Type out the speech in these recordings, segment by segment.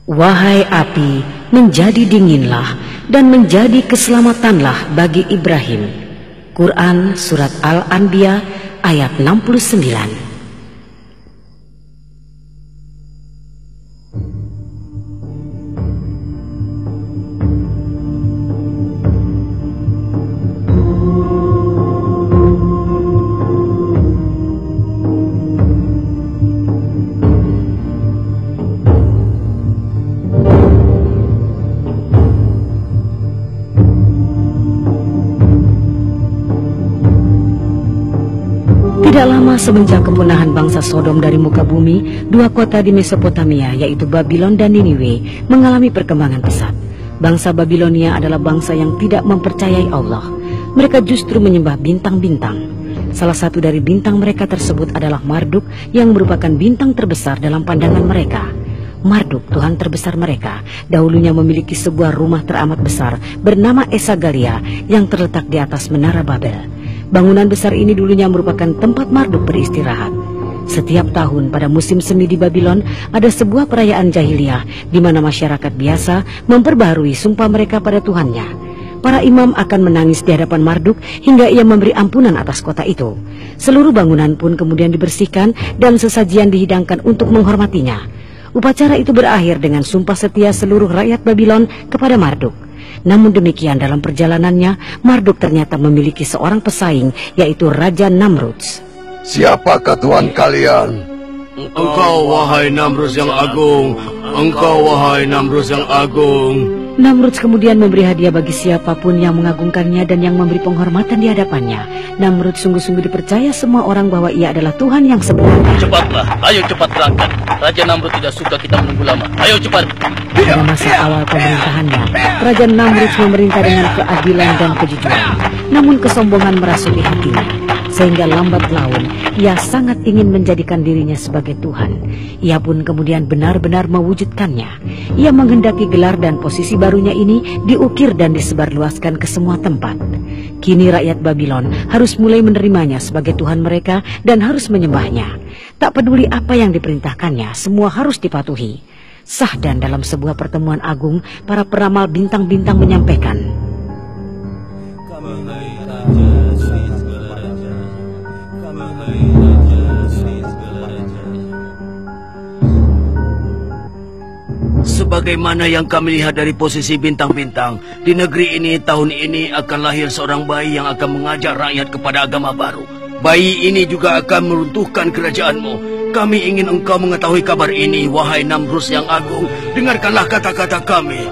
Wahai api, menjadi dinginlah dan menjadi keselamatanlah bagi Ibrahim. Quran Surat Al-Anbiya ayat 69. Tidak lama semenjak kepunahan bangsa Sodom dari muka bumi, dua kota di Mesopotamia yaitu Babylon dan Niniwe mengalami perkembangan pesat. Bangsa Babilonia adalah bangsa yang tidak mempercayai Allah. Mereka justru menyembah bintang-bintang. Salah satu dari bintang mereka tersebut adalah Marduk yang merupakan bintang terbesar dalam pandangan mereka. Marduk, Tuhan terbesar mereka, dahulunya memiliki sebuah rumah teramat besar bernama Esagalia yang terletak di atas Menara Babel. Bangunan besar ini dulunya merupakan tempat Marduk beristirahat. Setiap tahun pada musim semi di Babylon ada sebuah perayaan jahiliyah di mana masyarakat biasa memperbaharui sumpah mereka pada Tuhannya. Para imam akan menangis di hadapan Marduk hingga ia memberi ampunan atas kota itu. Seluruh bangunan pun kemudian dibersihkan dan sesajian dihidangkan untuk menghormatinya. Upacara itu berakhir dengan sumpah setia seluruh rakyat Babylon kepada Marduk. Namun demikian dalam perjalanannya, Marduk ternyata memiliki seorang pesaing, yaitu Raja Namrudz. Siapakah Tuhan kalian? Engkau, wahai Namrudz yang agung. Engkau, wahai Namrudz yang agung. Namrudz kemudian memberi hadiah bagi siapapun yang mengagungkannya dan yang memberi penghormatan di hadapannya. Namrudz sungguh-sungguh dipercaya semua orang bahwa ia adalah Tuhan yang sebenarnya. Cepatlah, ayo cepat berangkat. Raja Namrudz tidak suka kita menunggu lama. Ayo cepat. Pada masa awal pemerintahannya, Raja Namrudz memerintah dengan keadilan dan kejujuran. Namun kesombongan merasuki hatinya, sehingga lambat laun ia sangat ingin menjadikan dirinya sebagai Tuhan. Ia pun kemudian benar-benar mewujudkannya. Ia menghendaki gelar dan posisi barunya ini diukir dan disebarluaskan ke semua tempat. Kini rakyat Babylon harus mulai menerimanya sebagai Tuhan mereka dan harus menyembahnya. Tak peduli apa yang diperintahkannya, semua harus dipatuhi. Sah dan dalam sebuah pertemuan agung, para peramal bintang-bintang menyampaikan, sebagaimana yang kami lihat dari posisi bintang-bintang, di negeri ini tahun ini akan lahir seorang bayi yang akan mengajak rakyat kepada agama baru. Bayi ini juga akan meruntuhkan kerajaanmu. Kami ingin engkau mengetahui kabar ini, wahai Namrudz yang agung. Dengarkanlah kata-kata kami.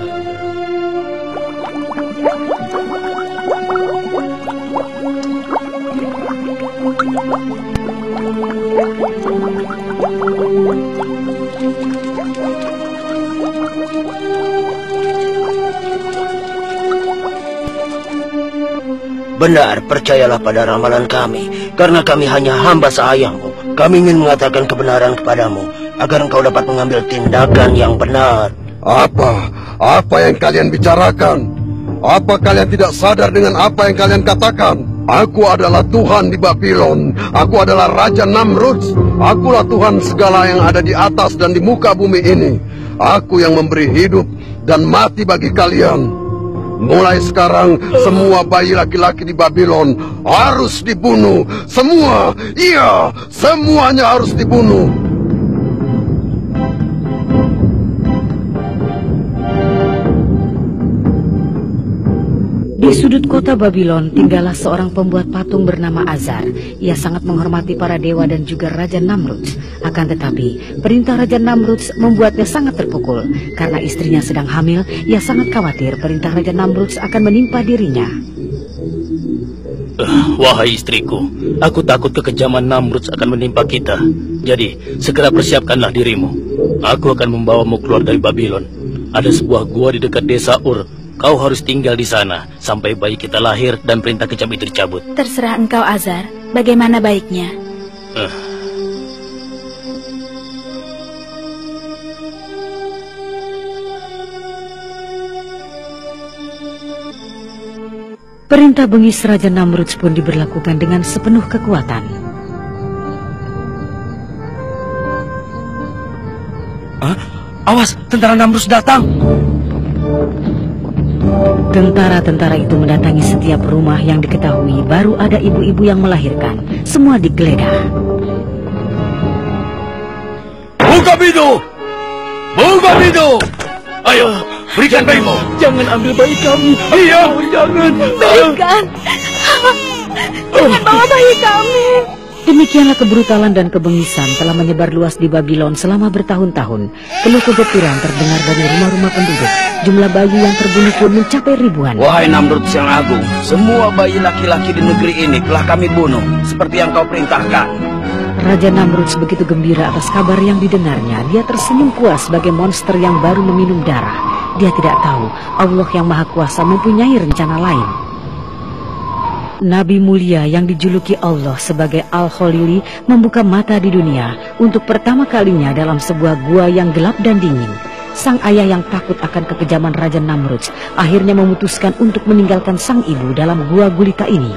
Benar, percayalah pada ramalan kami, karena kami hanya hamba sahayangmu. Kami ingin mengatakan kebenaran kepadamu, agar engkau dapat mengambil tindakan yang benar. Apa yang kalian bicarakan? Apa kalian tidak sadar dengan apa yang kalian katakan? Aku adalah Tuhan di Babylon. Aku adalah Raja Namrudz. Akulah Tuhan segala yang ada di atas dan di muka bumi ini. Aku yang memberi hidup dan mati bagi kalian. Mulai sekarang, semua bayi laki-laki di Babylon harus dibunuh. Semua, iya, semuanya harus dibunuh. Di sudut kota Babylon tinggallah seorang pembuat patung bernama Azar. Ia sangat menghormati para dewa dan juga Raja Namrudz. Akan tetapi, perintah Raja Namrudz membuatnya sangat terpukul. Karena istrinya sedang hamil, ia sangat khawatir perintah Raja Namrudz akan menimpa dirinya. Wahai istriku, aku takut kekejaman Namrudz akan menimpa kita. Jadi, segera persiapkanlah dirimu. Aku akan membawamu keluar dari Babylon. Ada sebuah gua di dekat desa Ur. Kau harus tinggal di sana sampai bayi kita lahir dan perintah kejam itu dicabut. Terserah engkau, Azar. Bagaimana baiknya? Perintah bengis Raja Namrudz pun diberlakukan dengan sepenuh kekuatan. Awas, tentara Namrudz datang! Tentara-tentara itu mendatangi setiap rumah yang diketahui baru ada ibu-ibu yang melahirkan. Semua digeledah. Buka pintu! Buka pintu! Ayo, berikan bayimu! Jangan ambil bayi kami. Iya, jangan. Berikan! Jangan bawa bayi kami! Demikianlah kebrutalan dan kebengisan telah menyebar luas di Babylon selama bertahun-tahun. Keluh kegetiran terdengar dari rumah-rumah penduduk. Jumlah bayi yang terbunuh pun mencapai ribuan. Wahai Namrudz yang agung, semua bayi laki-laki di negeri ini telah kami bunuh, seperti yang kau perintahkan. Raja Namrudz begitu gembira atas kabar yang didengarnya. Dia tersenyum puas sebagai monster yang baru meminum darah. Dia tidak tahu Allah yang Maha Kuasa mempunyai rencana lain. Nabi mulia yang dijuluki Allah sebagai Al-Khalili membuka mata di dunia untuk pertama kalinya dalam sebuah gua yang gelap dan dingin. Sang ayah yang takut akan kekejaman Raja Namrudz akhirnya memutuskan untuk meninggalkan sang ibu dalam gua gulita ini.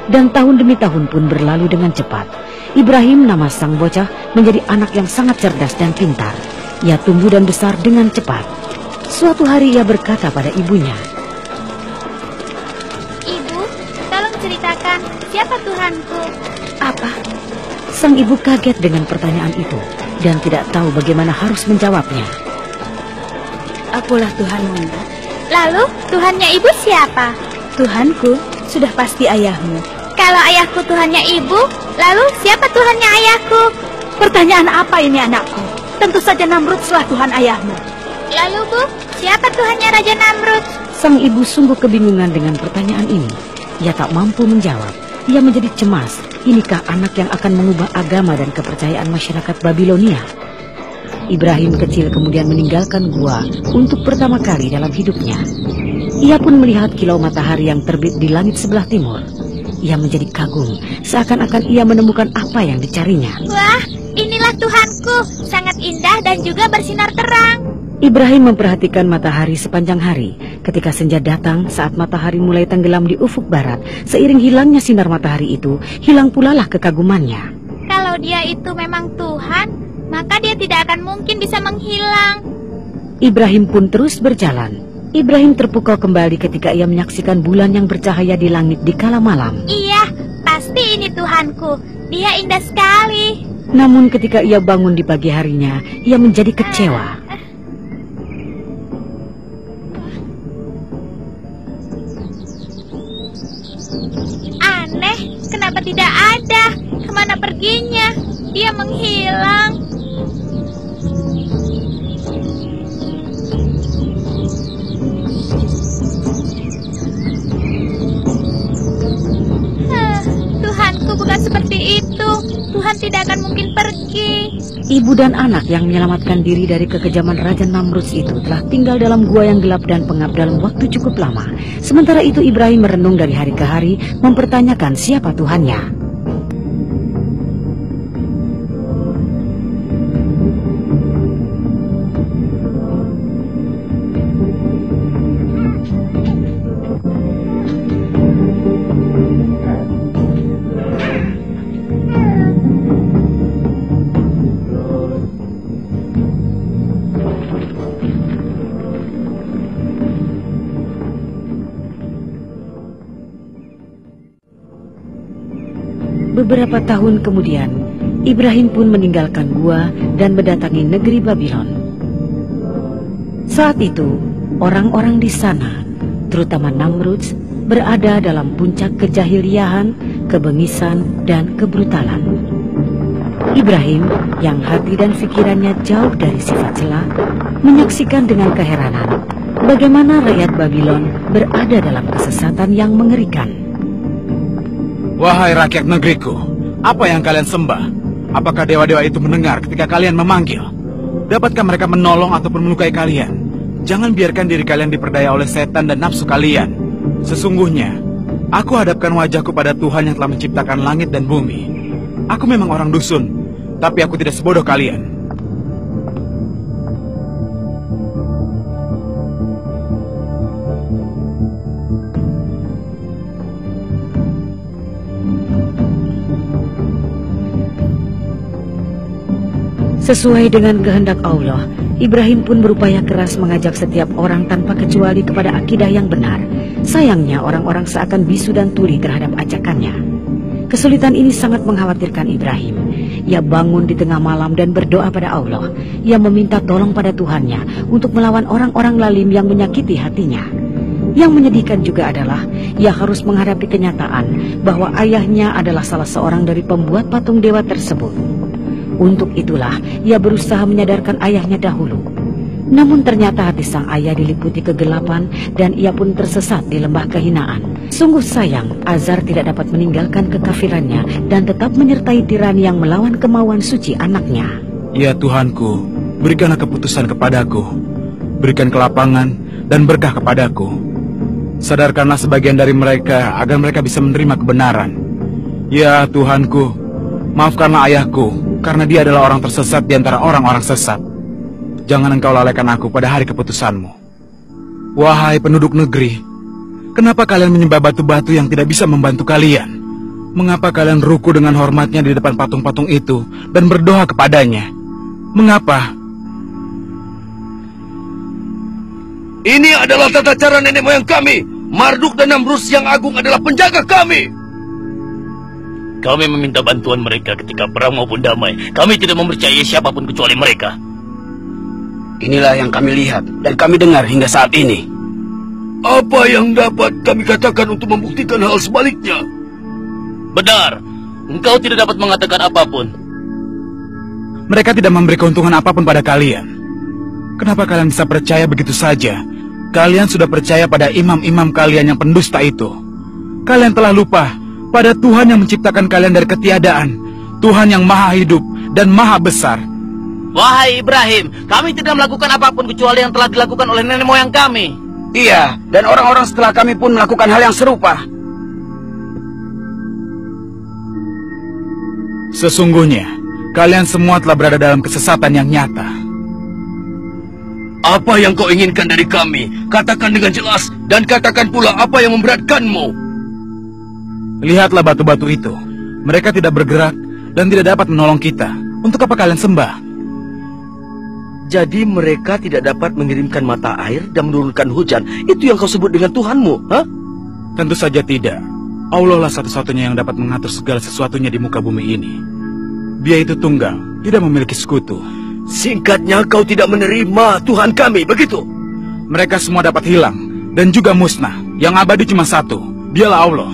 Dan tahun demi tahun pun berlalu dengan cepat. Ibrahim, nama sang bocah, menjadi anak yang sangat cerdas dan pintar. Ia tumbuh dan besar dengan cepat. Suatu hari ia berkata pada ibunya, Ibu, tolong ceritakan siapa Tuhanku? "Apa?" Sang ibu kaget dengan pertanyaan itu dan tidak tahu bagaimana harus menjawabnya. Akulah Tuhanmu, Nak. Lalu Tuhannya ibu siapa? Tuhanku sudah pasti ayahmu. Kalau ayahku Tuhannya ibu, lalu siapa Tuhannya ayahku? Pertanyaan apa ini, anakku? Tentu saja Namrudzlah Tuhan ayahmu. Lalu Bu, siapa Tuhannya Raja Namrudz? Sang ibu sungguh kebingungan dengan pertanyaan ini. Ia tak mampu menjawab. Ia menjadi cemas. Inikah anak yang akan mengubah agama dan kepercayaan masyarakat Babilonia? Ibrahim kecil kemudian meninggalkan gua untuk pertama kali dalam hidupnya. Ia pun melihat kilau matahari yang terbit di langit sebelah timur. Ia menjadi kagum, seakan-akan ia menemukan apa yang dicarinya. Wah, inilah Tuhanku, sangat indah dan juga bersinar terang. Ibrahim memperhatikan matahari sepanjang hari. Ketika senja datang, saat matahari mulai tenggelam di ufuk barat, seiring hilangnya sinar matahari itu, hilang pula lah kekagumannya. Kalau dia itu memang Tuhan, maka dia tidak akan mungkin bisa menghilang. Ibrahim pun terus berjalan. Ibrahim terpukau kembali ketika ia menyaksikan bulan yang bercahaya di langit di kala malam. Iya, pasti ini Tuhanku. Dia indah sekali. Namun ketika ia bangun di pagi harinya, ia menjadi kecewa. Aneh, kenapa tidak ada? Kemana perginya? Dia menghilang. Tuhanku bukan seperti itu. Tuhan tidak akan mungkin pergi. Ibu dan anak yang menyelamatkan diri dari kekejaman Raja Namrudz itu telah tinggal dalam gua yang gelap dan pengap dalam waktu cukup lama. Sementara itu Ibrahim merenung dari hari ke hari, mempertanyakan siapa Tuhannya. Beberapa tahun kemudian, Ibrahim pun meninggalkan gua dan mendatangi negeri Babylon. Saat itu, orang-orang di sana, terutama Namrudz, berada dalam puncak kejahiliahan, kebengisan, dan kebrutalan. Ibrahim, yang hati dan pikirannya jauh dari sifat cela, menyaksikan dengan keheranan bagaimana rakyat Babylon berada dalam kesesatan yang mengerikan. Wahai rakyat negeriku, apa yang kalian sembah? Apakah dewa-dewa itu mendengar ketika kalian memanggil? Dapatkah mereka menolong ataupun melukai kalian? Jangan biarkan diri kalian diperdaya oleh setan dan nafsu kalian. Sesungguhnya, aku hadapkan wajahku pada Tuhan yang telah menciptakan langit dan bumi. Aku memang orang dusun, tapi aku tidak sebodoh kalian. Sesuai dengan kehendak Allah, Ibrahim pun berupaya keras mengajak setiap orang tanpa kecuali kepada akidah yang benar. Sayangnya orang-orang seakan bisu dan tuli terhadap ajakannya. Kesulitan ini sangat mengkhawatirkan Ibrahim. Ia bangun di tengah malam dan berdoa pada Allah. Ia meminta tolong pada Tuhannya untuk melawan orang-orang lalim yang menyakiti hatinya. Yang menyedihkan juga adalah ia harus menghadapi kenyataan bahwa ayahnya adalah salah seorang dari pembuat patung dewa tersebut. Untuk itulah ia berusaha menyadarkan ayahnya dahulu. Namun ternyata hati sang ayah diliputi kegelapan dan ia pun tersesat di lembah kehinaan. Sungguh sayang, Azar tidak dapat meninggalkan kekafirannya dan tetap menyertai tirani yang melawan kemauan suci anaknya. Ya Tuhanku, berikanlah keputusan kepadaku. Berikan kelapangan dan berkah kepadaku. Sadarkanlah sebagian dari mereka agar mereka bisa menerima kebenaran. Ya Tuhanku, maafkanlah ayahku karena dia adalah orang tersesat di antara orang-orang sesat. Jangan engkau lalaikan aku pada hari keputusanmu. Wahai penduduk negeri, kenapa kalian menyembah batu-batu yang tidak bisa membantu kalian? Mengapa kalian ruku dengan hormatnya di depan patung-patung itu dan berdoa kepadanya? Mengapa? Ini adalah tata cara nenek moyang kami. Marduk dan Namrus yang agung adalah penjaga kami. Kami meminta bantuan mereka ketika perang maupun damai. Kami tidak mempercayai siapapun kecuali mereka. Inilah yang kami lihat dan kami dengar hingga saat ini. Apa yang dapat kami katakan untuk membuktikan hal sebaliknya? Benar, engkau tidak dapat mengatakan apapun. Mereka tidak memberi keuntungan apapun pada kalian. Kenapa kalian bisa percaya begitu saja? Kalian sudah percaya pada imam-imam kalian yang pendusta itu. Kalian telah lupa pada Tuhan yang menciptakan kalian dari ketiadaan, Tuhan yang maha hidup dan maha besar. Wahai Ibrahim, kami tidak melakukan apapun kecuali yang telah dilakukan oleh nenek moyang kami. Iya, dan orang-orang setelah kami pun melakukan hal yang serupa. Sesungguhnya, kalian semua telah berada dalam kesesatan yang nyata. Apa yang kau inginkan dari kami? Katakan dengan jelas dan katakan pula apa yang memberatkanmu. Lihatlah batu-batu itu. Mereka tidak bergerak dan tidak dapat menolong kita. Untuk apa kalian sembah? Jadi mereka tidak dapat mengirimkan mata air dan menurunkan hujan. Itu yang kau sebut dengan Tuhanmu, ha? Tentu saja tidak. Allah lah satu-satunya yang dapat mengatur segala sesuatunya di muka bumi ini. Dia itu tunggal, tidak memiliki sekutu. Singkatnya kau tidak menerima Tuhan kami, begitu? Mereka semua dapat hilang dan juga musnah. Yang abadi cuma satu, dialah Allah.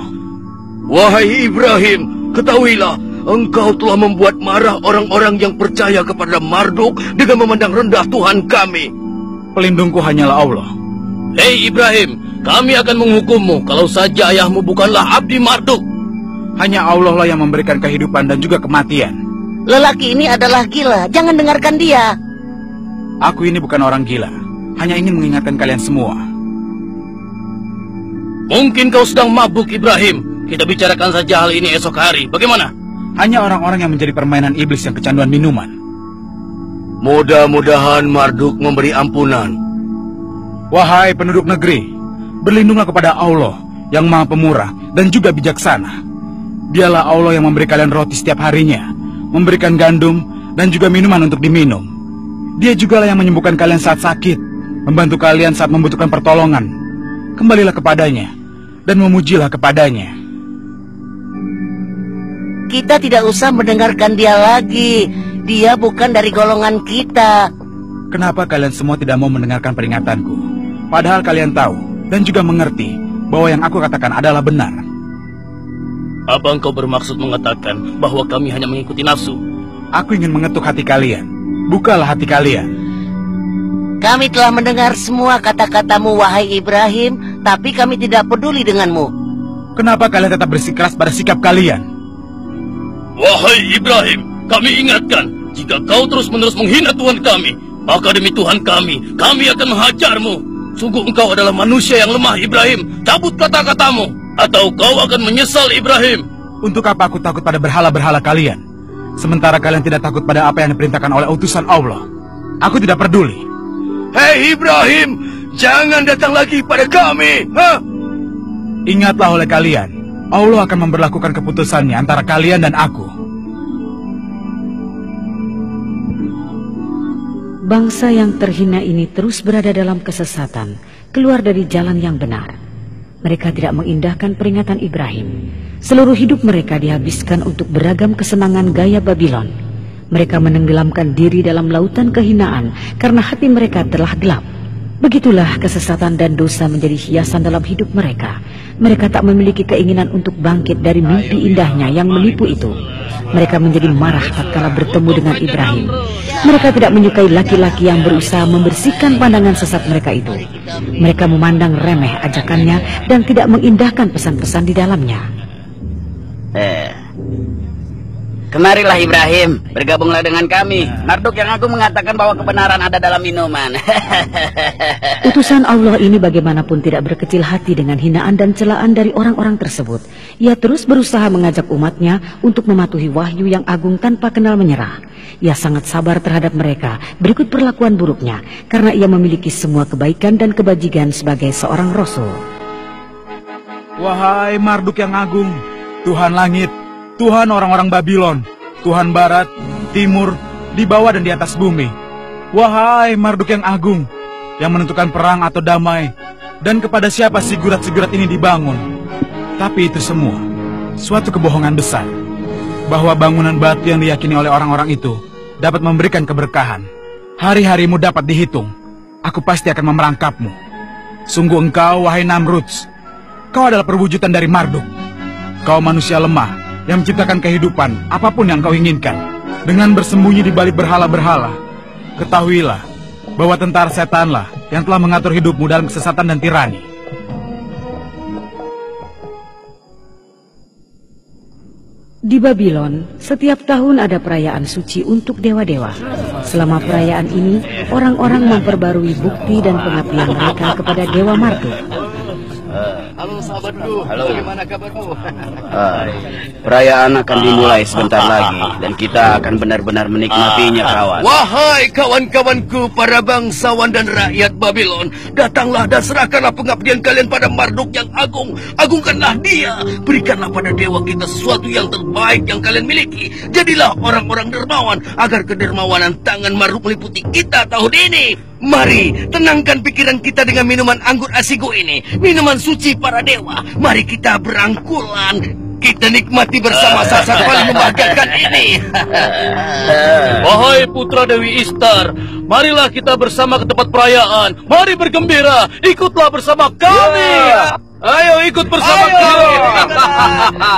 Wahai Ibrahim, ketahuilah, engkau telah membuat marah orang-orang yang percaya kepada Marduk dengan memandang rendah Tuhan kami. Pelindungku hanyalah Allah. Hei Ibrahim, kami akan menghukummu kalau saja ayahmu bukanlah abdi Marduk. Hanya Allah lah yang memberikan kehidupan dan juga kematian. Lelaki ini adalah gila, jangan dengarkan dia. Aku ini bukan orang gila, hanya ingin mengingatkan kalian semua. Mungkin kau sedang mabuk Ibrahim. Kita bicarakan saja hal ini esok hari, bagaimana? Hanya orang-orang yang menjadi permainan iblis yang kecanduan minuman. Mudah-mudahan Marduk memberi ampunan. Wahai penduduk negeri, berlindunglah kepada Allah yang maha pemurah dan juga bijaksana. Dialah Allah yang memberi kalian roti setiap harinya, memberikan gandum dan juga minuman untuk diminum. Dia juga lah yang menyembuhkan kalian saat sakit, membantu kalian saat membutuhkan pertolongan. Kembalilah kepadanya dan memujilah kepadanya. Kita tidak usah mendengarkan dia lagi. Dia bukan dari golongan kita. Kenapa kalian semua tidak mau mendengarkan peringatanku? Padahal kalian tahu dan juga mengerti bahwa yang aku katakan adalah benar. Apa engkau bermaksud mengatakan bahwa kami hanya mengikuti nafsu? Aku ingin mengetuk hati kalian. Bukalah hati kalian. Kami telah mendengar semua kata-katamu, wahai Ibrahim, tapi kami tidak peduli denganmu. Kenapa kalian tetap bersikeras pada sikap kalian? Wahai Ibrahim, kami ingatkan, jika kau terus-menerus menghina Tuhan kami, Maka demi Tuhan kami akan menghajarmu. Sungguh engkau adalah manusia yang lemah, Ibrahim. Cabut kata-katamu, atau kau akan menyesal, Ibrahim. Untuk apa aku takut pada berhala-berhala kalian? Sementara kalian tidak takut pada apa yang diperintahkan oleh utusan Allah. Aku tidak peduli. Hei Ibrahim, jangan datang lagi pada kami. Ingatlah oleh kalian, Allah akan memberlakukan keputusannya antara kalian dan aku. Bangsa yang terhina ini terus berada dalam kesesatan, keluar dari jalan yang benar. Mereka tidak mengindahkan peringatan Ibrahim. Seluruh hidup mereka dihabiskan untuk beragam kesenangan gaya Babylon. Mereka menenggelamkan diri dalam lautan kehinaan karena hati mereka telah gelap. Begitulah kesesatan dan dosa menjadi hiasan dalam hidup mereka. Mereka tak memiliki keinginan untuk bangkit dari mimpi indahnya yang menipu itu. Mereka menjadi marah tatkala bertemu dengan Ibrahim. Mereka tidak menyukai laki-laki yang berusaha membersihkan pandangan sesat mereka itu. Mereka memandang remeh ajakannya dan tidak mengindahkan pesan-pesan di dalamnya. Kemarilah Ibrahim, bergabunglah dengan kami. Marduk yang aku mengatakan bahwa kebenaran ada dalam minuman. Utusan Allah ini bagaimanapun tidak berkecil hati dengan hinaan dan celaan dari orang-orang tersebut. Ia terus berusaha mengajak umatnya untuk mematuhi wahyu yang agung tanpa kenal menyerah. Ia sangat sabar terhadap mereka berikut perlakuan buruknya, karena ia memiliki semua kebaikan dan kebajikan sebagai seorang rasul. Wahai Marduk yang agung, Tuhan langit, Tuhan orang-orang Babylon, Tuhan barat, timur, di bawah dan di atas bumi. Wahai Marduk yang agung, yang menentukan perang atau damai, dan kepada siapa sigurat-sigurat ini dibangun. Tapi itu semua suatu kebohongan besar, bahwa bangunan batu yang diyakini oleh orang-orang itu dapat memberikan keberkahan. Hari-harimu dapat dihitung. Aku pasti akan memerangkapmu. Sungguh engkau, wahai Namruds, kau adalah perwujudan dari Marduk. Kau manusia lemah yang menciptakan kehidupan apapun yang kau inginkan dengan bersembunyi di balik berhala-berhala. Ketahuilah bahwa tentara setanlah yang telah mengatur hidupmu dalam kesesatan dan tirani. Di Babylon, setiap tahun ada perayaan suci untuk dewa-dewa. Selama perayaan ini, orang-orang memperbarui bukti dan pengabdian mereka kepada Dewa Marduk. Halo sahabatku, bagaimana kabarmu? Perayaan akan dimulai sebentar lagi, dan kita akan benar-benar menikmatinya, kawan. Wahai kawan-kawanku, para bangsawan dan rakyat Babylon, datanglah dan serahkanlah pengabdian kalian pada Marduk yang agung. Agungkanlah dia, berikanlah pada dewa kita sesuatu yang terbaik yang kalian miliki. Jadilah orang-orang dermawan, agar kedermawanan tangan Marduk meliputi kita tahun ini. Mari, tenangkan pikiran kita dengan minuman anggur asigo ini, minuman suci para dewa. Mari kita berangkulan, kita nikmati bersama saat paling membahagiakan ini. Wahai putra Dewi Istar, marilah kita bersama ke tempat perayaan. Mari bergembira, ikutlah bersama kami. Ayo ikut bersama kami.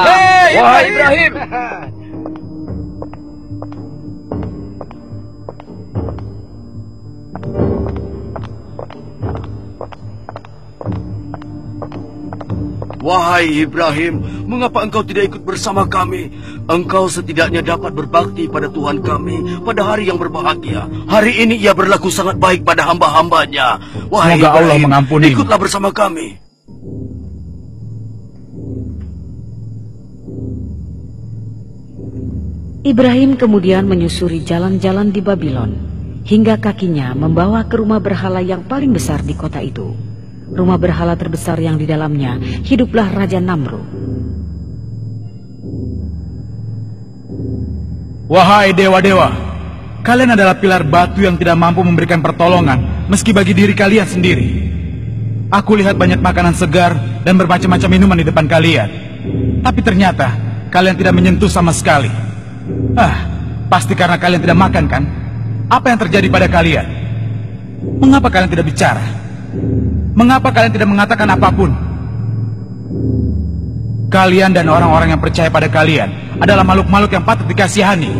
Hei, wahai Ibrahim. Wahai Ibrahim, mengapa engkau tidak ikut bersama kami? Engkau setidaknya dapat berbakti pada Tuhan kami pada hari yang berbahagia. Hari ini ia berlaku sangat baik pada hamba-hambanya. Wahai Semoga Ibrahim, Allah mengampunimu. ikutlah bersama kami. Ibrahim kemudian menyusuri jalan-jalan di Babylon, hingga kakinya membawa ke rumah berhala yang paling besar di kota itu. Rumah berhala terbesar yang di dalamnya hiduplah Raja Namrud. Wahai dewa-dewa, kalian adalah pilar batu yang tidak mampu memberikan pertolongan meski bagi diri kalian sendiri. Aku lihat banyak makanan segar dan bermacam-macam minuman di depan kalian, tapi ternyata kalian tidak menyentuh sama sekali. Pasti karena kalian tidak makan, kan? Apa yang terjadi pada kalian? Mengapa kalian tidak bicara? Mengapa kalian tidak mengatakan apapun? Kalian dan orang-orang yang percaya pada kalian adalah makhluk-makhluk yang patut dikasihani.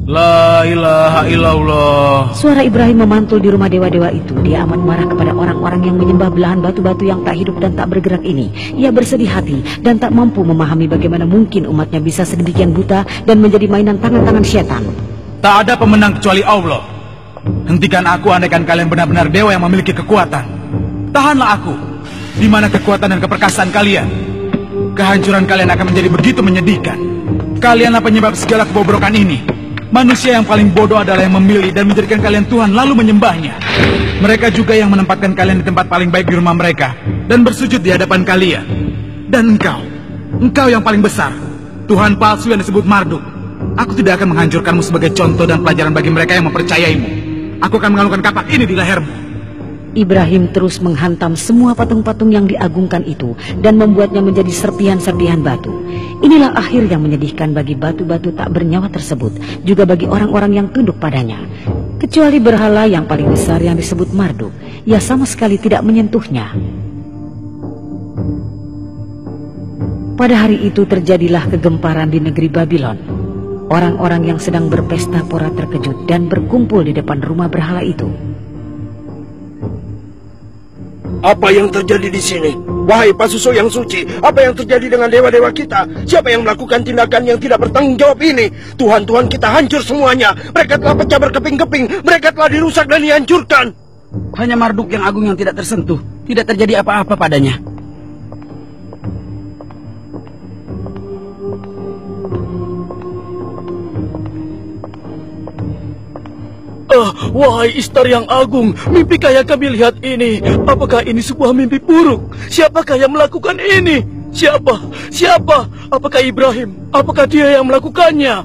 La ilaha illallah. Suara Ibrahim memantul di rumah dewa-dewa itu. Dia amat marah kepada orang-orang yang menyembah belahan batu-batu yang tak hidup dan tak bergerak ini. Ia bersedih hati dan tak mampu memahami bagaimana mungkin umatnya bisa sedemikian buta dan menjadi mainan tangan-tangan setan. Tak ada pemenang kecuali Allah. Hentikan aku andaikan kalian benar-benar dewa yang memiliki kekuatan. Tahanlah aku, di mana kekuatan dan keperkasaan kalian. Kehancuran kalian akan menjadi begitu menyedihkan. Kalianlah penyebab segala kebobrokan ini. Manusia yang paling bodoh adalah yang memilih dan menjadikan kalian Tuhan lalu menyembahnya. Mereka juga yang menempatkan kalian di tempat paling baik di rumah mereka dan bersujud di hadapan kalian. Dan engkau yang paling besar, Tuhan palsu yang disebut Marduk. Aku tidak akan menghancurkanmu sebagai contoh dan pelajaran bagi mereka yang mempercayaimu. Aku akan mengalungkan kapak ini di lehermu. Ibrahim terus menghantam semua patung-patung yang diagungkan itu dan membuatnya menjadi serpihan-serpihan batu. Inilah akhir yang menyedihkan bagi batu-batu tak bernyawa tersebut, juga bagi orang-orang yang tunduk padanya. Kecuali berhala yang paling besar yang disebut Marduk, ia sama sekali tidak menyentuhnya. Pada hari itu terjadilah kegemparan di negeri Babylon. Orang-orang yang sedang berpesta pora terkejut dan berkumpul di depan rumah berhala itu. Apa yang terjadi di sini? Wahai pasuso yang suci, apa yang terjadi dengan dewa-dewa kita? Siapa yang melakukan tindakan yang tidak bertanggung jawab ini? Tuhan-Tuhan kita hancur semuanya. Mereka telah pecah berkeping-keping. Mereka telah dirusak dan dihancurkan. Hanya Marduk yang agung yang tidak tersentuh. Tidak terjadi apa-apa padanya. Wahai Istar yang agung, mimpikah yang kami lihat ini? Apakah ini sebuah mimpi buruk? Siapakah yang melakukan ini? Siapa? Apakah Ibrahim? Apakah dia yang melakukannya?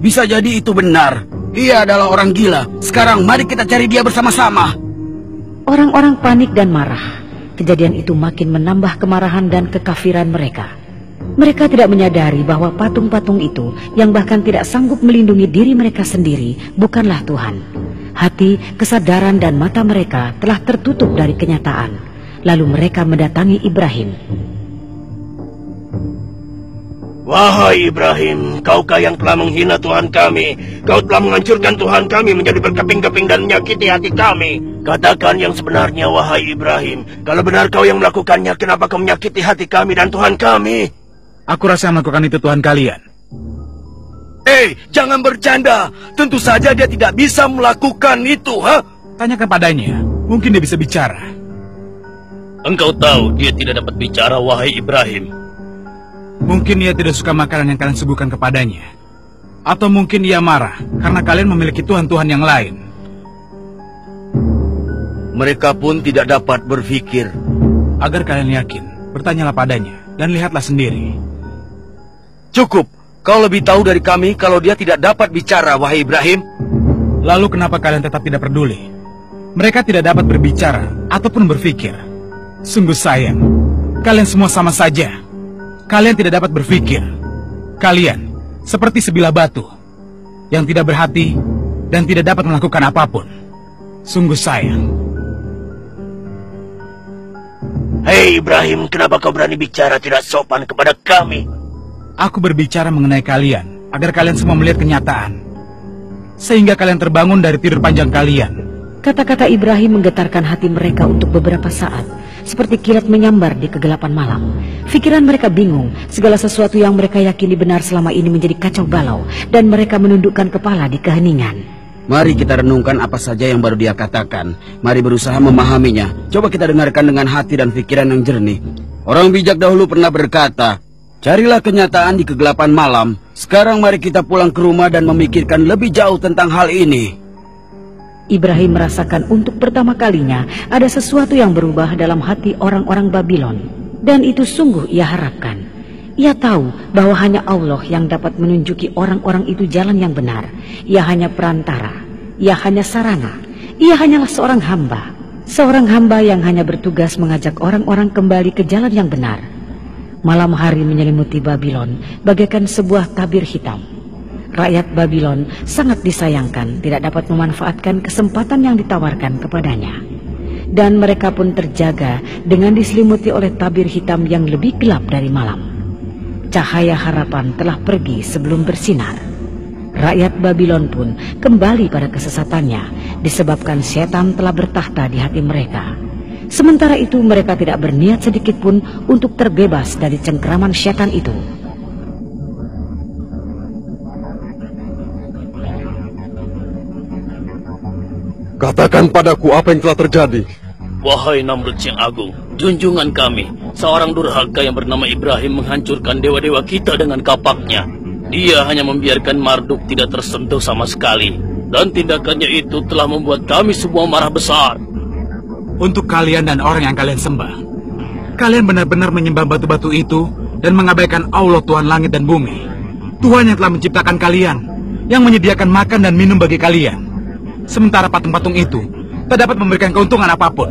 Bisa jadi itu benar. Dia adalah orang gila. Sekarang mari kita cari dia bersama-sama. Orang-orang panik dan marah. Kejadian itu makin menambah kemarahan dan kekafiran mereka. Mereka tidak menyadari bahwa patung-patung itu yang bahkan tidak sanggup melindungi diri mereka sendiri bukanlah Tuhan. Hati, kesadaran dan mata mereka telah tertutup dari kenyataan. Lalu mereka mendatangi Ibrahim. Wahai Ibrahim, kaukah yang telah menghina Tuhan kami? Kau telah menghancurkan Tuhan kami menjadi berkeping-keping dan menyakiti hati kami. Katakan yang sebenarnya, wahai Ibrahim. Kalau benar kau yang melakukannya, kenapa kau menyakiti hati kami dan Tuhan kami? Aku rasa yang melakukan itu Tuhan kalian. Jangan bercanda. Tentu saja dia tidak bisa melakukan itu, ha? Tanyakan padanya, mungkin dia bisa bicara. Engkau tahu dia tidak dapat bicara, wahai Ibrahim. Mungkin ia tidak suka makanan yang kalian suguhkan kepadanya. Atau mungkin ia marah karena kalian memiliki Tuhan-Tuhan yang lain. Mereka pun tidak dapat berpikir. Agar kalian yakin, bertanyalah padanya dan lihatlah sendiri. Cukup. Kau lebih tahu dari kami kalau dia tidak dapat bicara, wahai Ibrahim. Lalu kenapa kalian tetap tidak peduli? Mereka tidak dapat berbicara ataupun berpikir. Sungguh sayang. Kalian semua sama saja. Kalian tidak dapat berpikir. Kalian seperti sebilah batu yang tidak berhati dan tidak dapat melakukan apapun. Sungguh sayang. Hei Ibrahim, kenapa kau berani bicara tidak sopan kepada kami? Aku berbicara mengenai kalian, agar kalian semua melihat kenyataan. Sehingga kalian terbangun dari tidur panjang kalian. Kata-kata Ibrahim menggetarkan hati mereka untuk beberapa saat, seperti kilat menyambar di kegelapan malam. Pikiran mereka bingung, segala sesuatu yang mereka yakini benar selama ini menjadi kacau balau, dan mereka menundukkan kepala di keheningan. Mari kita renungkan apa saja yang baru dia katakan. Mari berusaha memahaminya. Coba kita dengarkan dengan hati dan pikiran yang jernih. Orang bijak dahulu pernah berkata, carilah kenyataan di kegelapan malam. Sekarang mari kita pulang ke rumah dan memikirkan lebih jauh tentang hal ini. Ibrahim merasakan untuk pertama kalinya ada sesuatu yang berubah dalam hati orang-orang Babylon. Dan itu sungguh ia harapkan. Ia tahu bahwa hanya Allah yang dapat menunjuki orang-orang itu jalan yang benar. Ia hanya perantara, ia hanya sarana, ia hanyalah seorang hamba. Seorang hamba yang hanya bertugas mengajak orang-orang kembali ke jalan yang benar. Malam hari menyelimuti Babylon bagaikan sebuah tabir hitam. Rakyat Babylon sangat disayangkan tidak dapat memanfaatkan kesempatan yang ditawarkan kepadanya. Dan mereka pun terjaga dengan diselimuti oleh tabir hitam yang lebih gelap dari malam. Cahaya harapan telah pergi sebelum bersinar. Rakyat Babylon pun kembali pada kesesatannya disebabkan setan telah bertahta di hati mereka. Sementara itu mereka tidak berniat sedikit pun untuk terbebas dari cengkraman setan itu. Katakan padaku apa yang telah terjadi. Wahai Namrud yang agung, junjungan kami, seorang durhaka yang bernama Ibrahim menghancurkan dewa-dewa kita dengan kapaknya. Dia hanya membiarkan Marduk tidak tersentuh sama sekali. Dan tindakannya itu telah membuat kami semua marah besar. Untuk kalian dan orang yang kalian sembah, kalian benar-benar menyembah batu-batu itu dan mengabaikan Allah Tuhan langit dan bumi. Tuhan yang telah menciptakan kalian, yang menyediakan makan dan minum bagi kalian. Sementara patung-patung itu tak dapat memberikan keuntungan apapun.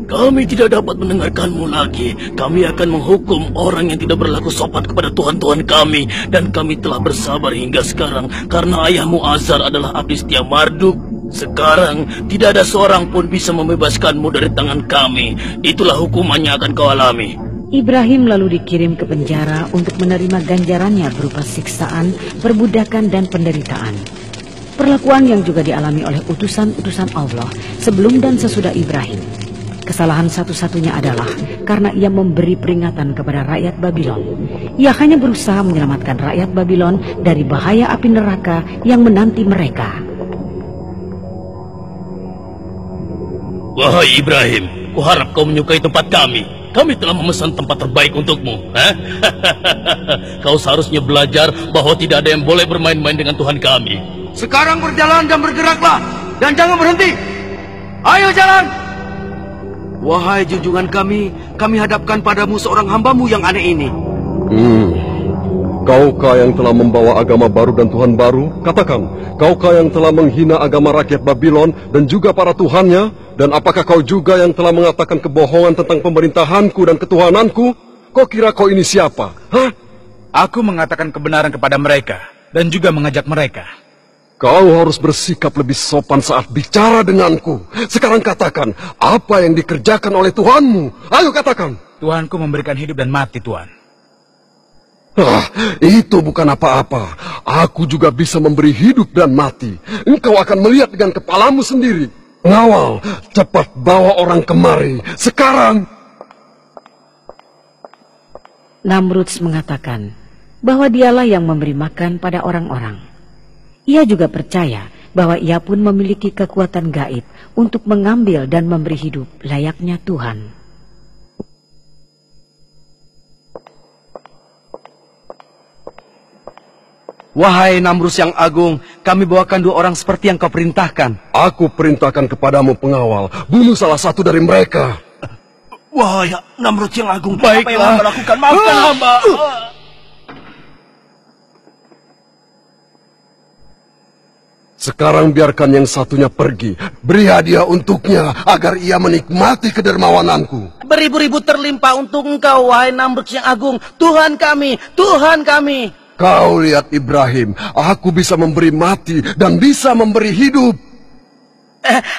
Kami tidak dapat mendengarkanmu lagi. Kami akan menghukum orang yang tidak berlaku sopan kepada Tuhan-Tuhan kami. Dan kami telah bersabar hingga sekarang karena ayahmu Azar adalah abdi setia Marduk. Sekarang tidak ada seorang pun bisa membebaskanmu dari tangan kami. Itulah hukumannya akan kau alami. Ibrahim lalu dikirim ke penjara untuk menerima ganjarannya berupa siksaan, perbudakan, dan penderitaan. Perlakuan yang juga dialami oleh utusan-utusan Allah sebelum dan sesudah Ibrahim. Kesalahan satu-satunya adalah karena ia memberi peringatan kepada rakyat Babylon. Ia hanya berusaha menyelamatkan rakyat Babylon dari bahaya api neraka yang menanti mereka. Wahai Ibrahim, kuharap kau menyukai tempat kami. Kami telah memesan tempat terbaik untukmu. Kau seharusnya belajar bahwa tidak ada yang boleh bermain-main dengan Tuhan kami. Sekarang berjalan dan bergeraklah, dan jangan berhenti. Ayo jalan. Wahai junjungan kami hadapkan padamu seorang hambamu yang aneh ini. Kaukah yang telah membawa agama baru dan Tuhan baru? Katakan, kaukah yang telah menghina agama rakyat Babylon dan juga para tuhannya? Dan apakah kau juga yang telah mengatakan kebohongan tentang pemerintahanku dan ketuhananku? Kau kira kau ini siapa? Hah? Aku mengatakan kebenaran kepada mereka dan juga mengajak mereka. Kau harus bersikap lebih sopan saat bicara denganku. Sekarang katakan, apa yang dikerjakan oleh Tuhanmu? Ayo katakan. Tuhanku memberikan hidup dan mati, Tuhan. Itu bukan apa-apa. Aku juga bisa memberi hidup dan mati. Engkau akan melihat dengan kepalamu sendiri. Ngawal, cepat bawa orang kemari. Sekarang. Namrud mengatakan bahwa dialah yang memberi makan pada orang-orang. Ia juga percaya bahwa ia pun memiliki kekuatan gaib untuk mengambil dan memberi hidup layaknya Tuhan. Wahai Namrud yang agung, kami bawakan 2 orang seperti yang kau perintahkan. Aku perintahkan kepadamu pengawal, bunuh salah satu dari mereka. Wahai Namrud yang agung, Baiklah. apa yang hamba lakukan? Maafkan hamba. Sekarang biarkan yang satunya pergi. Beri hadiah untuknya agar ia menikmati kedermawananku. Beribu-ribu terlimpah untuk engkau, wahai Namrud yang agung. Tuhan kami, Tuhan kami. Kau lihat Ibrahim, aku bisa memberi mati dan bisa memberi hidup.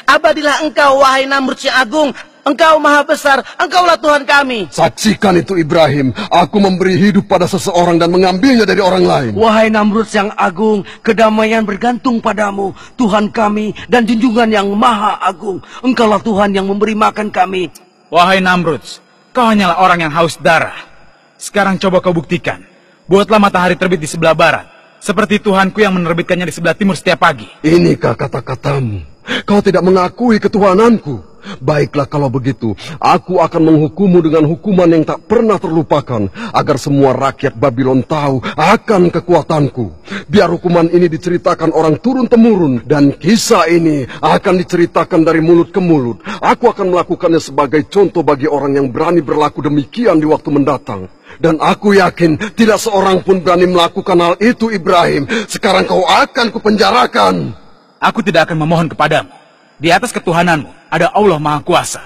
Abadilah engkau, wahai Namrud yang agung. Engkau maha besar, engkaulah Tuhan kami. Saksikan itu Ibrahim, aku memberi hidup pada seseorang dan mengambilnya dari orang lain. Wahai Namrud yang agung, kedamaian bergantung padamu, Tuhan kami dan junjungan yang maha agung. Engkaulah Tuhan yang memberi makan kami. Wahai Namrud, kau hanyalah orang yang haus darah. Sekarang coba kau buktikan. Buatlah matahari terbit di sebelah barat, seperti Tuhanku yang menerbitkannya di sebelah timur setiap pagi. Inikah kata-katamu? Kau tidak mengakui ketuhananku. Baiklah kalau begitu, aku akan menghukummu dengan hukuman yang tak pernah terlupakan, agar semua rakyat Babylon tahu akan kekuatanku. Biar hukuman ini diceritakan orang turun-temurun, dan kisah ini akan diceritakan dari mulut ke mulut. Aku akan melakukannya sebagai contoh bagi orang yang berani berlaku demikian di waktu mendatang. Dan aku yakin tidak seorang pun berani melakukan hal itu, Ibrahim. Sekarang kau akan kupenjarakan. Aku tidak akan memohon kepadamu. Di atas ketuhananmu ada Allah Maha Kuasa.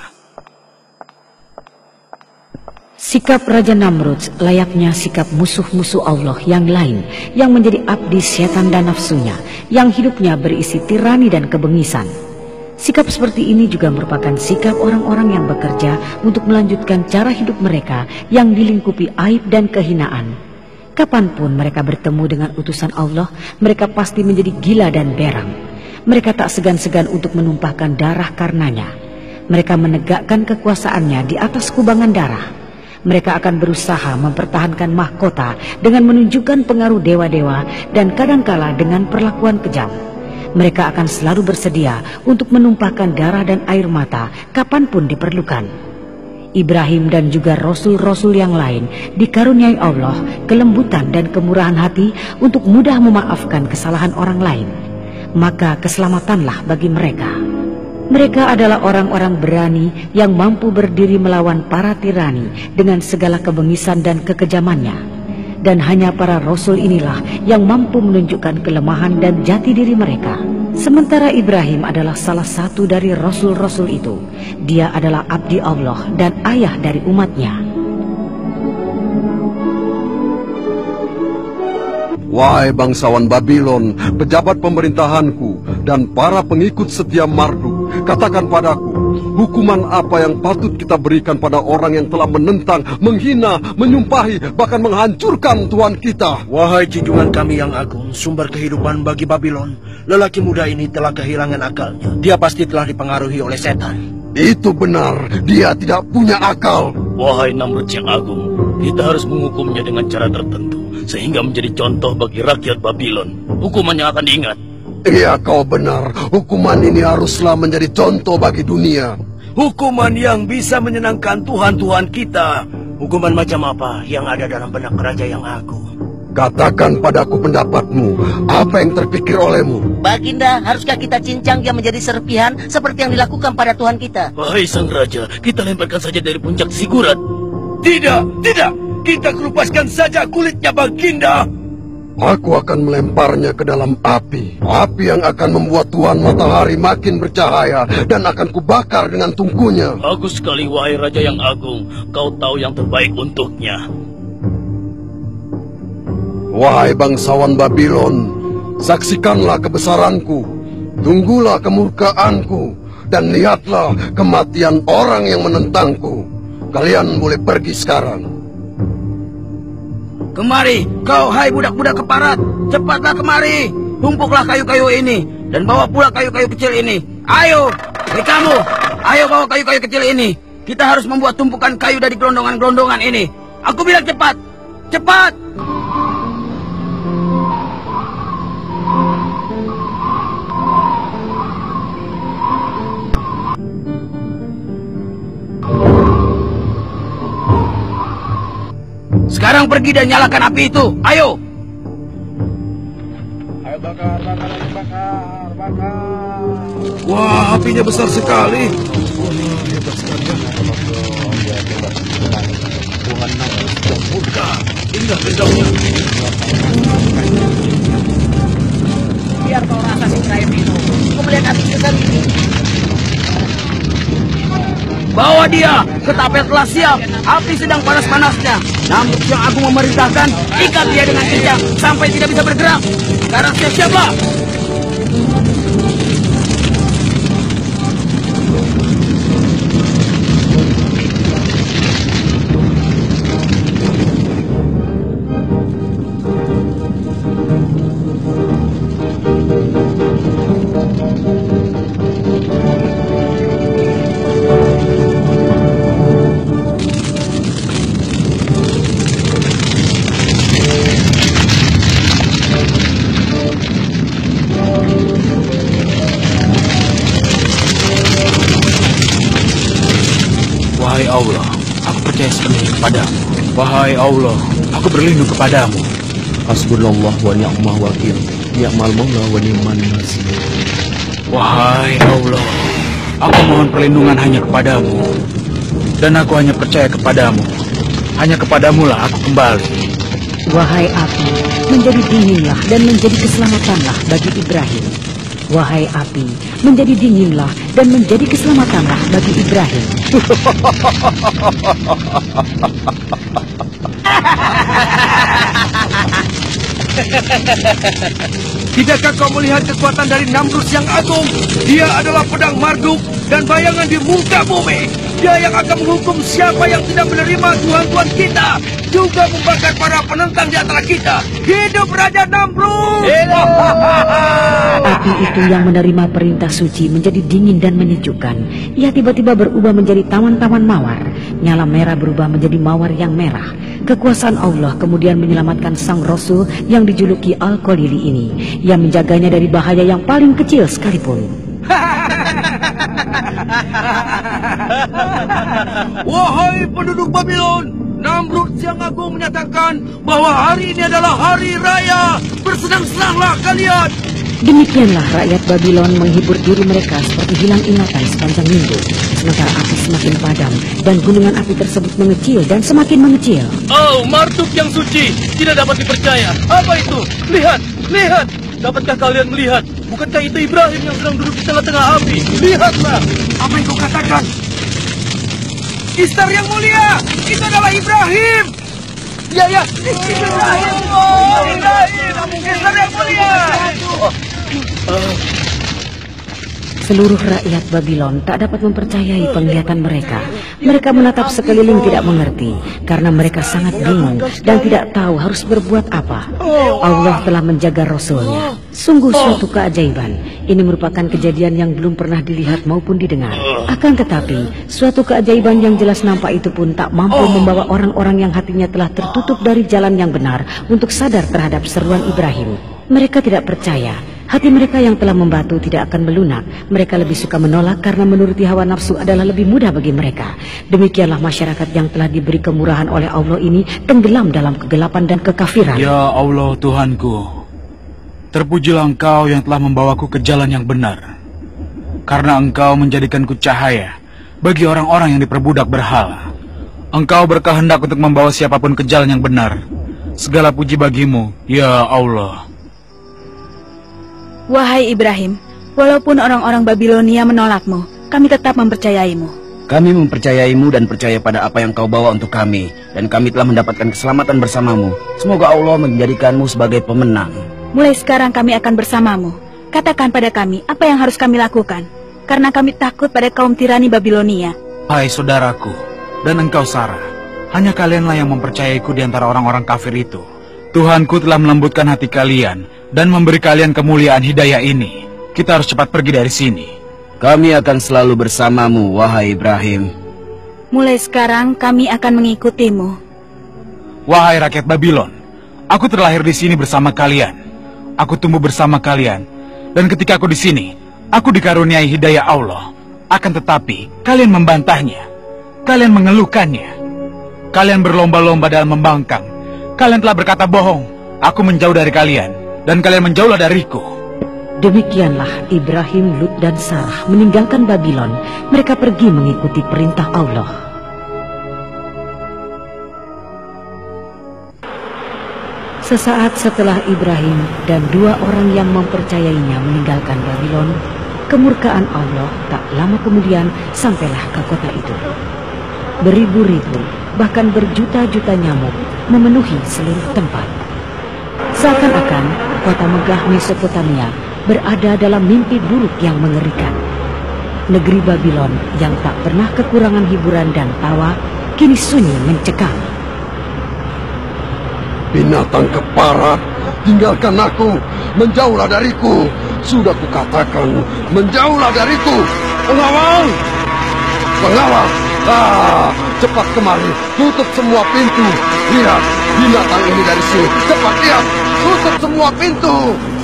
Sikap Raja Namrud layaknya sikap musuh-musuh Allah yang lain yang menjadi abdi setan dan nafsunya, yang hidupnya berisi tirani dan kebengisan. Sikap seperti ini juga merupakan sikap orang-orang yang bekerja untuk melanjutkan cara hidup mereka yang dilingkupi aib dan kehinaan. Kapanpun mereka bertemu dengan utusan Allah, mereka pasti menjadi gila dan berang. Mereka tak segan-segan untuk menumpahkan darah karenanya. Mereka menegakkan kekuasaannya di atas kubangan darah. Mereka akan berusaha mempertahankan mahkota dengan menunjukkan pengaruh dewa-dewa dan kadangkala dengan perlakuan kejam. Mereka akan selalu bersedia untuk menumpahkan darah dan air mata kapanpun diperlukan. Ibrahim dan juga rasul-rasul yang lain dikaruniai Allah kelembutan dan kemurahan hati untuk mudah memaafkan kesalahan orang lain. Maka keselamatanlah bagi mereka. Mereka adalah orang-orang berani yang mampu berdiri melawan para tirani dengan segala kebengisan dan kekejamannya. Dan hanya para rasul inilah yang mampu menunjukkan kelemahan dan jati diri mereka. Sementara Ibrahim adalah salah satu dari rasul-rasul itu. Dia adalah abdi Allah dan ayah dari umatnya. Wahai bangsawan Babilon, pejabat pemerintahanku, dan para pengikut setia Marduk, katakan padaku, hukuman apa yang patut kita berikan pada orang yang telah menentang, menghina, menyumpahi, bahkan menghancurkan Tuhan kita? Wahai junjungan kami yang agung, sumber kehidupan bagi Babilon, lelaki muda ini telah kehilangan akalnya. Dia pasti telah dipengaruhi oleh setan. Itu benar, dia tidak punya akal. Wahai Namrud yang agung, kita harus menghukumnya dengan cara tertentu, sehingga menjadi contoh bagi rakyat Babilon. Hukumannya akan diingat. Iya, kau benar. Hukuman ini haruslah menjadi contoh bagi dunia. Hukuman yang bisa menyenangkan Tuhan-Tuhan kita. Hukuman macam apa yang ada dalam benak Raja yang agung? Katakan padaku pendapatmu. Apa yang terpikir olehmu? Baginda, haruskah kita cincang dia menjadi serpihan seperti yang dilakukan pada Tuhan kita? Wahai sang raja, kita lemparkan saja dari puncak Sigurat. Tidak, tidak. Kita kerupaskan saja kulitnya, Baginda. Aku akan melemparnya ke dalam api. Api yang akan membuat Tuhan Matahari makin bercahaya dan akan kubakar dengan tungkunya. Bagus sekali, wahai Raja yang agung. Kau tahu yang terbaik untuknya. Wahai bangsawan Babilon, saksikanlah kebesaranku. Tunggulah kemurkaanku. Dan lihatlah kematian orang yang menentangku. Kalian boleh pergi sekarang. Kemari, kau hai budak-budak keparat. Cepatlah kemari. Tumpuklah kayu-kayu ini. Dan bawa pula kayu-kayu kecil ini. Ayo, kamu. Ayo bawa kayu-kayu kecil ini. Kita harus membuat tumpukan kayu dari gelondongan-gelondongan ini. Aku bilang cepat. Cepat. Sekarang pergi dan nyalakan api itu. Ayo. Ayo bakar. Wah, apinya besar sekali. Hebat sekali ya. Tuhan yang muda. Indah bedaunya. Biar kau rasa si Ibrahim itu. Kau melihat api besar ini. Bawa dia ke tapel telah siap. Api sedang panas-panasnya. Namrud yang agung memerintahkan, ikat dia dengan kencang sampai tidak bisa bergerak. Sekarang siap-siaplah. Wahai Allah, aku percaya sepenuhnya kepadamu. Wahai Allah, aku berlindung kepadamu. Hasbunallah wa ni'mal wakil. Ni'mal maula wa ni'man nasir. Wahai Allah, aku mohon perlindungan hanya kepadamu. Dan aku hanya percaya kepadamu. Hanya kepadamulah aku kembali. Wahai api, menjadi dinginlah dan menjadi keselamatanlah bagi Ibrahim. Wahai api, menjadi dinginlah dan menjadi keselamatanlah bagi Ibrahim. Tidakkah kau melihat kekuatan dari Namrud yang agung? Dia adalah pedang Marduk dan bayangan di muka bumi. Dia yang akan menghukum siapa yang tidak menerima Tuhan-Tuhan kita, juga membakar para penentang di antara kita. Hidup Raja Namrud! Api itu yang menerima perintah suci menjadi dingin dan menyejukkan. Ia tiba-tiba berubah menjadi taman-taman mawar. Nyala merah berubah menjadi mawar yang merah. Kekuasaan Allah kemudian menyelamatkan sang Rasul yang dijuluki Al-Qalili ini, yang menjaganya dari bahaya yang paling kecil sekalipun. Wahai penduduk Babylon, Namrud Siang Agung menyatakan bahwa hari ini adalah hari raya. Bersenang-senanglah kalian. Demikianlah rakyat Babylon menghibur diri mereka seperti hilang ingatan sepanjang minggu. Sementara api semakin padam dan gunungan api tersebut mengecil dan semakin mengecil. Oh, Marduk yang suci, tidak dapat dipercaya. Apa itu? Lihat, lihat. Dapatkah kalian melihat? Bukankah itu Ibrahim yang sedang duduk di tengah-tengah api? Lihatlah. Apa yang kau katakan? Istar yang mulia, itu adalah Ibrahim. Ya, ya. Ibrahim. Oh, Ibrahim. Istar yang mulia. Seluruh rakyat Babylon tak dapat mempercayai penglihatan mereka. Mereka menatap sekeliling tidak mengerti, karena mereka sangat bingung dan tidak tahu harus berbuat apa. Allah telah menjaga Rasulnya. Sungguh suatu keajaiban. Ini merupakan kejadian yang belum pernah dilihat maupun didengar. Akan tetapi, suatu keajaiban yang jelas nampak itu pun tak mampu membawa orang-orang yang hatinya telah tertutup dari jalan yang benar untuk sadar terhadap seruan Ibrahim. Mereka tidak percaya. Hati mereka yang telah membatu tidak akan melunak. Mereka lebih suka menolak karena menuruti hawa nafsu adalah lebih mudah bagi mereka. Demikianlah masyarakat yang telah diberi kemurahan oleh Allah ini tenggelam dalam kegelapan dan kekafiran. Ya Allah Tuhanku, terpujilah Engkau yang telah membawaku ke jalan yang benar. Karena Engkau menjadikanku cahaya bagi orang-orang yang diperbudak berhala. Engkau berkehendak untuk membawa siapapun ke jalan yang benar. Segala puji bagimu, ya Allah. Wahai Ibrahim, walaupun orang-orang Babilonia menolakmu, kami tetap mempercayaimu. Kami mempercayaimu dan percaya pada apa yang kau bawa untuk kami. Dan kami telah mendapatkan keselamatan bersamamu. Semoga Allah menjadikanmu sebagai pemenang. Mulai sekarang kami akan bersamamu. Katakan pada kami apa yang harus kami lakukan, karena kami takut pada kaum tirani Babilonia. Hai saudaraku, dan engkau Sarah, hanya kalianlah yang mempercayaiku di antara orang-orang kafir itu. Tuhanku telah melembutkan hati kalian dan memberi kalian kemuliaan hidayah ini. Kita harus cepat pergi dari sini. Kami akan selalu bersamamu, wahai Ibrahim. Mulai sekarang kami akan mengikutimu. Wahai rakyat Babylon, aku terlahir di sini bersama kalian. Aku tumbuh bersama kalian. Dan ketika aku di sini, aku dikaruniai hidayah Allah. Akan tetapi, kalian membantahnya. Kalian mengeluhkannya. Kalian berlomba-lomba dalam membangkang. Kalian telah berkata bohong. Aku menjauh dari kalian, dan kalian menjauhlah dariku. Demikianlah Ibrahim, Lut, dan Sarah meninggalkan Babylon. Mereka pergi mengikuti perintah Allah. Sesaat setelah Ibrahim dan dua orang yang mempercayainya meninggalkan Babylon, kemurkaan Allah tak lama kemudian sampailah ke kota itu. Beribu-ribu, bahkan berjuta-juta nyamuk memenuhi seluruh tempat. Seakan-akan kota megah Mesopotamia berada dalam mimpi buruk yang mengerikan. Negeri Babylon yang tak pernah kekurangan hiburan dan tawa kini sunyi mencekam. Binatang keparat, tinggalkan aku, menjauhlah dariku. Sudah kukatakan, menjauhlah dariku. Pengawal! Pengawal! Cepat kemari, tutup semua pintu. Lihat, binatang ini dari sini. Cepat lihat, tutup semua pintu.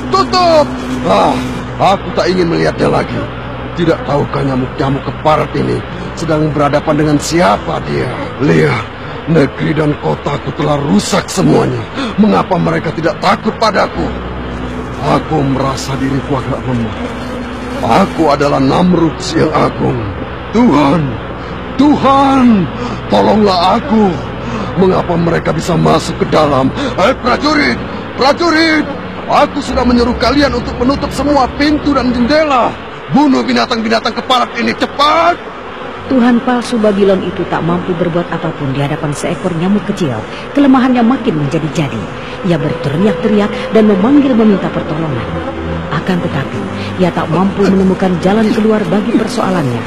Tutup! Aku tak ingin melihatnya lagi. Tidak tahukah nyamuk-nyamuk keparat ini sedang berhadapan dengan siapa dia? Lihat, negeri dan kotaku telah rusak semuanya. Mengapa mereka tidak takut padaku? Aku merasa diriku agak lemah. Aku adalah Namrud yang agung. Tuhan, tolonglah aku. Mengapa mereka bisa masuk ke dalam? Prajurit! Aku sudah menyuruh kalian untuk menutup semua pintu dan jendela. Bunuh binatang-binatang keparat ini, cepat! Tuhan palsu Babylon itu tak mampu berbuat apapun di hadapan seekor nyamuk kecil. Kelemahannya makin menjadi-jadi. Ia berteriak-teriak dan memanggil meminta pertolongan. Akan tetapi, ia tak mampu menemukan jalan keluar bagi persoalannya.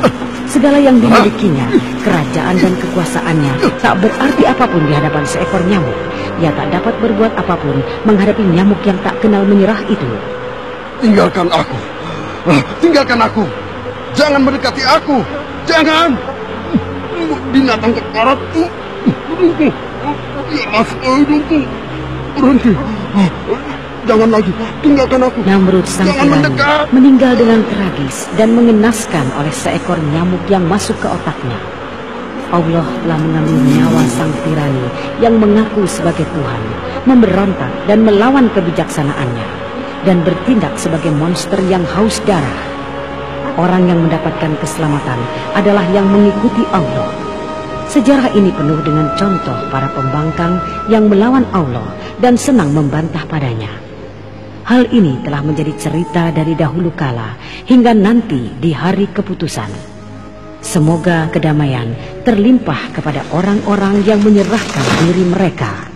Segala yang dimilikinya, kerajaan dan kekuasaannya, tak berarti apapun di hadapan seekor nyamuk. Ia tak dapat berbuat apapun menghadapi nyamuk yang tak kenal menyerah itu. Tinggalkan aku. Tinggalkan aku. Jangan mendekati aku. Jangan. Binatang kekarat. Ya, masuk hidungku. Berhenti. Jangan lagi. Tinggalkan aku. Namrud sang tirani meninggal dengan tragis dan mengenaskan oleh seekor nyamuk yang masuk ke otaknya. Allah telah mengambil nyawa sang tirani yang mengaku sebagai Tuhan, memberontak dan melawan kebijaksanaannya, dan bertindak sebagai monster yang haus darah. Orang yang mendapatkan keselamatan adalah yang mengikuti Allah. Sejarah ini penuh dengan contoh para pembangkang yang melawan Allah dan senang membantah padanya. Hal ini telah menjadi cerita dari dahulu kala hingga nanti di hari keputusan. Semoga kedamaian terlimpah kepada orang-orang yang menyerahkan diri mereka.